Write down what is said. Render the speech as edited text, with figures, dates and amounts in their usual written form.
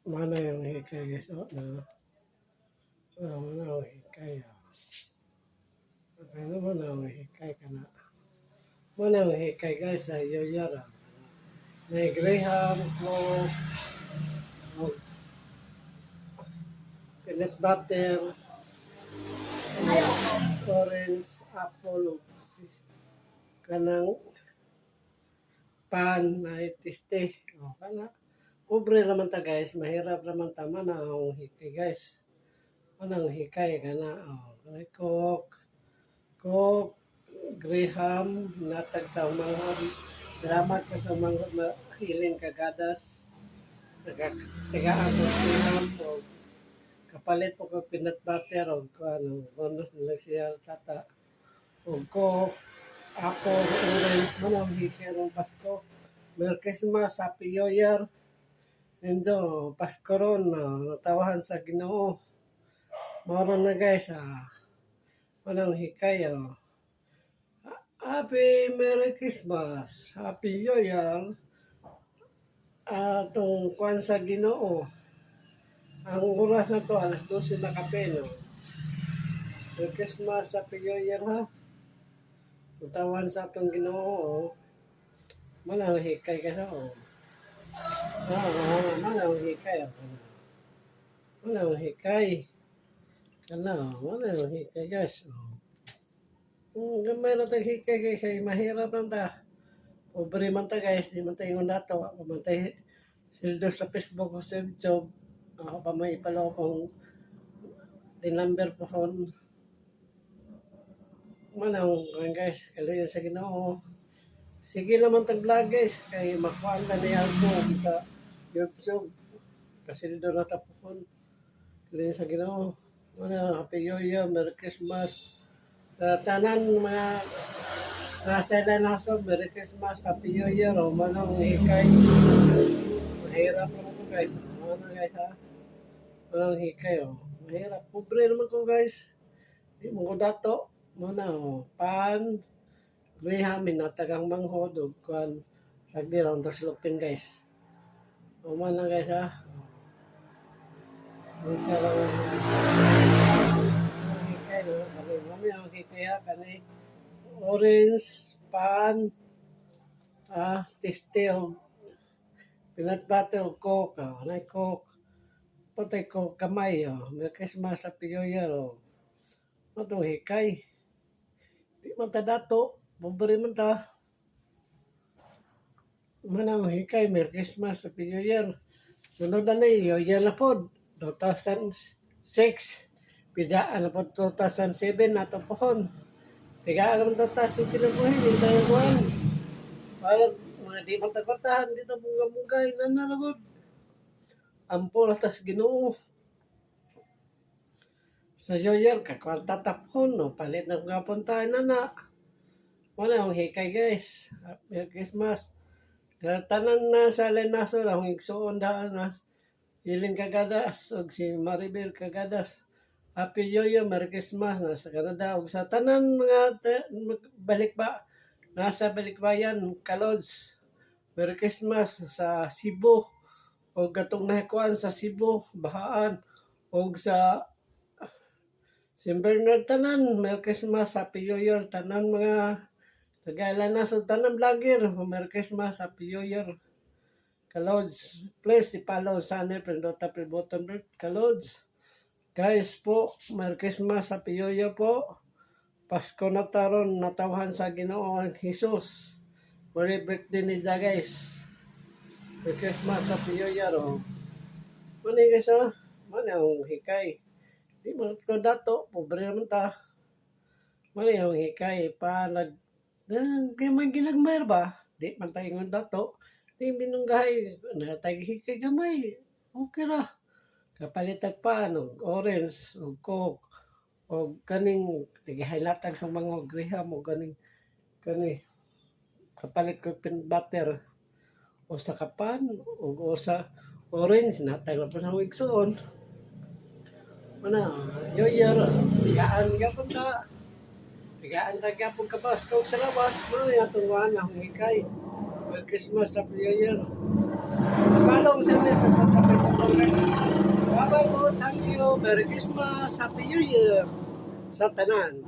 Mana yung hikay guys, mana yung hikay, ano mana yung hikay ka na, mana yung hikay guys, sa iyo yara, na Graham, o peanut butter, orange, apple, kanang pan, na itiste, o kana, pobre naman ta guys, mahirap naman ta, mana yung hikay guys, mana yung hikay ka na, Coke, Graham, natag sa umanghod. Salamat ka sa umanghod na hiling kagadas. Tagaan ko Graham o kapalit po ko peanut butter o bonus nila siya tata. O Coke, Apple, Orange, manang hikir o Pasko. Merry Christmas, Happy New Year. Endo, Pasko ron, natawahan sa Ginoo. Moro na guys, manang hikay, Happy Merry Christmas, Happy New Year, atong kwan sa Ginoo. Ang oras na to, alas 12 na kape, no? Merry Christmas, Happy New Year, ha? Utawan sa atong Ginoo, manang hikay ka sa, manang hikay, manang hikay, manang hikay, guys, Kung gamay na tayo hikay guys, ay mahirap lang ta. Pobre man ta guys, di man tayo ingon dato. Ako man tayo sildo sa Facebook o sa YouTube. Ako pa may ipalaw kong number po kon. Manang guys, kalayan sa Ginoo. Sige naman tag vlog guys, kay makuhaan na niya ako sa YouTube. Kasildo na tapon. Kalayan sa Ginoo. Happy New Year, Merry Christmas. Tanan mga nasa naso, Merry Christmas, Happy New Year, o manang hikay. Mahirap naman ko guys. Ano guys ha? Manang hikay Mahirap. Pobre naman ko guys. Di mo ko dato. Mana pan, Graham, minatagang manghod, o kwan, sagdi round dos lupin guys. O manang guys ha? Isa lang hikay no? Kami ang hikay ha? Kani orange, pan, tiste o peanut butter o Coke, anay Coke. Patay ko kamay, Merry Christmas, Happy New Year, Matong hikay. Di man ta dato, pobre man ta. Manang hikay, Merry Christmas, Happy New Year. Sunod na New Year na po, 2006. Pidaan na po 2007 na ito pohon. Tigaan naman ito taso kinabuhin, hindi tayo buwan. Parang mga di matagpatahan, dito bunga-bunga, inanaragod. Ampol atas Ginoo. Sa New Year, kakwarta tapon, palit na mga puntahan na. Wala akong hikay guys. Merry Christmas. Tanan na sa Lenaso lang, igsuon daan na. Hiling Kagadas, o si Maribel Kagadas. Happy New Year, Merry Christmas, nasa Canada, o sa tanan mga balikba, nasa balikbayan, Kalods. Merry Christmas sa Cebu, o gatong nahikuan sa Cebu, Bahaan, o sa St. Bernard tanan, Merry Christmas, Happy New Year, tanan mga tagailan na, so tanan vlogger, Merry Christmas, Happy New Year. Kalods, please i-follow sa ano, Prendota Pre-Button Kalods. Guys po, Merry Christmas, Happy New Year po. Pasko na taron, natawahan sa Ginoo ang Jesus. Merry birthday nila guys. Merry Christmas, Happy New Year. Mani guys mani ang hikay. Di man ko dato, pobre naman ta. Mani ang hikay, kaya may ginagmayar ba? Di man tayo ng dato. Di binunggahay, natay hikay gamay. Okay ra. Kapalitag pa, orange, o Coke, o kaning, naghihilatag sa mga Graham, o kaning, kapalit ko peanut butter, o sa kapan, o sa orange, natag na pa sa wigsoon. New Year, tigaan ka po ta. Tigaan ka po kabas, kung sa labas, yung tungguhan ang hikay. Merry Christmas, Happy New Year. Palong sa nito, Thank you. Merry Christmas. Happy New Year sa tanan.